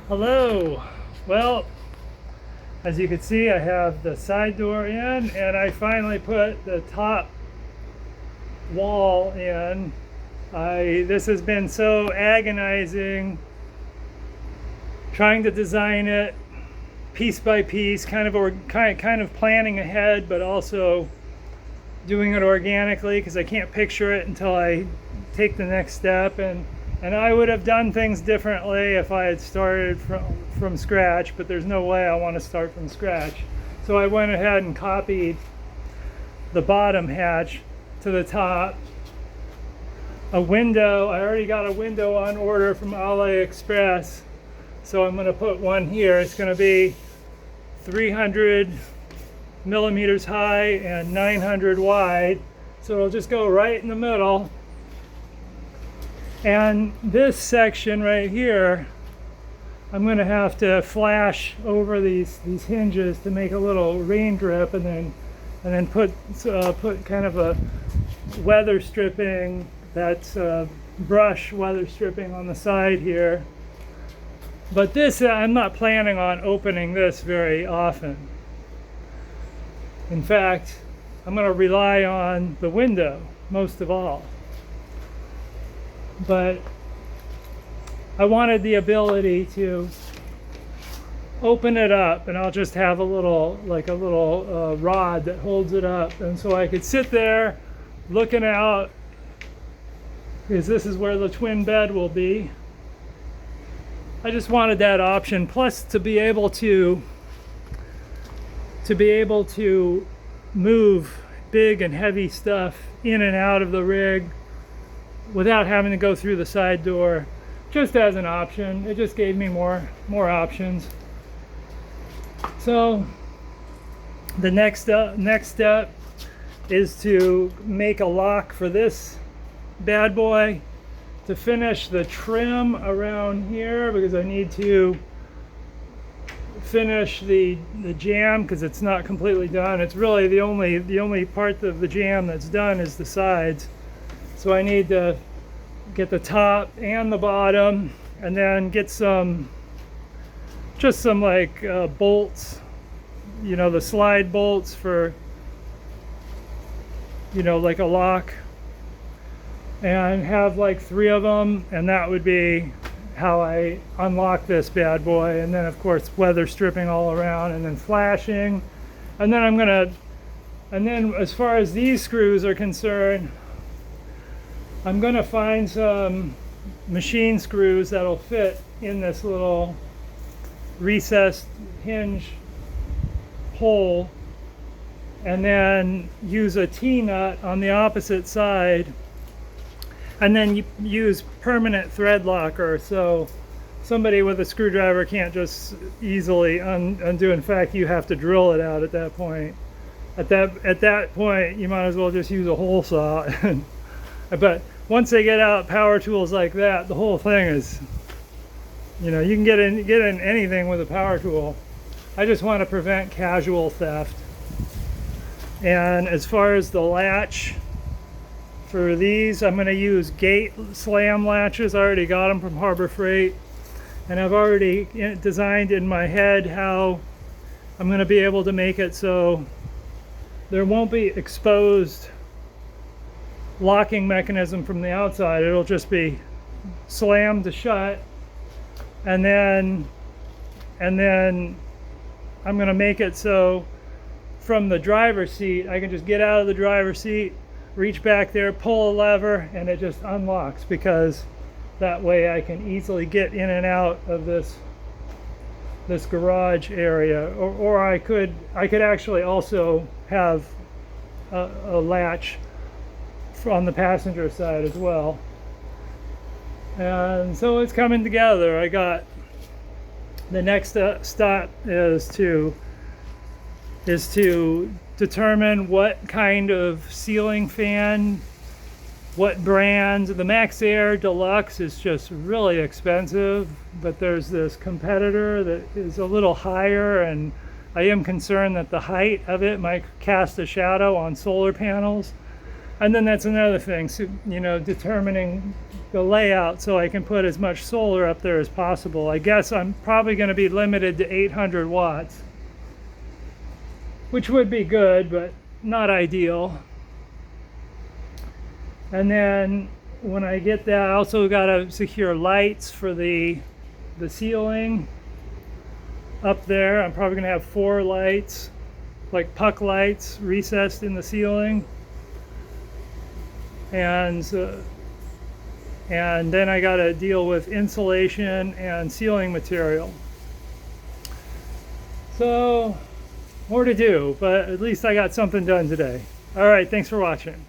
Hello. Well, as you can see, I have the side door in, and I finally put the top wall in. This has been so agonizing trying to design it piece by piece, kind of planning ahead, but also doing it organically because I can't picture it until I take the next step. And I would have done things differently if I had started from scratch, but there's no way I want to start from scratch. So I went ahead and copied the bottom hatch to the top. A window, I already got a window on order from AliExpress, so I'm going to put one here. It's going to be 300 millimeters high and 900 wide, so it'll just go right in the middle. And this section right here, I'm going to have to flash over these hinges to make a little rain drip, and then put kind of a weather stripping, that's brush weather stripping on the side here. But this, I'm not planning on opening this very often. In fact, I'm going to rely on the window most of all. But I wanted the ability to open it up, and I'll just have a little rod that holds it up, and so I could sit there looking out, because this is where the twin bed will be. I just wanted that option, plus to be able to move big and heavy stuff in and out of the rig without having to go through the side door, just as an option. It just gave me more options. So the next step is to make a lock for this bad boy, to finish the trim around here, because I need to finish the jamb, because it's not completely done. It's really the only part of the jamb that's done is the sides. So I need to get the top and the bottom, and then get some bolts, the slide bolts for, like a lock, and have like 3 of them, and that would be how I unlock this bad boy. And then of course weather stripping all around, and then flashing. And then as far as these screws are concerned, I'm going to find some machine screws that'll fit in this little recessed hinge hole, and then use a T-nut on the opposite side, and then use permanent thread locker, so somebody with a screwdriver can't just easily undo. In fact, you have to drill it out at that point. At that point, you might as well just use a hole saw. But once they get out power tools like that, the whole thing is, you can get in anything with a power tool. I just want to prevent casual theft. And as far as the latch for these, I'm going to use gate slam latches. I already got them from Harbor Freight, and I've already designed in my head how I'm going to be able to make it so there won't be exposed locking mechanism from the outside. It'll just be slammed to shut, and then I'm going to make it so from the driver's seat I can just get out of the driver's seat, reach back there, pull a lever, and it just unlocks, because that way I can easily get in and out of this garage area. Or I could actually also have a latch on the passenger side as well. And so it's coming together. I got the next step is to determine what kind of ceiling fan, what brand. The Max Air Deluxe is just really expensive, but there's this competitor that is a little higher, and I am concerned that the height of it might cast a shadow on solar panels. And then that's another thing, so, you know, determining the layout so I can put as much solar up there as possible. I guess I'm probably going to be limited to 800 watts, which would be good, but not ideal. And then when I get that, I also got to secure lights for the ceiling up there. I'm probably going to have 4 lights, like puck lights, recessed in the ceiling. And then I got to deal with insulation and ceiling material. So more to do, but at least I got something done today. All right, thanks for watching.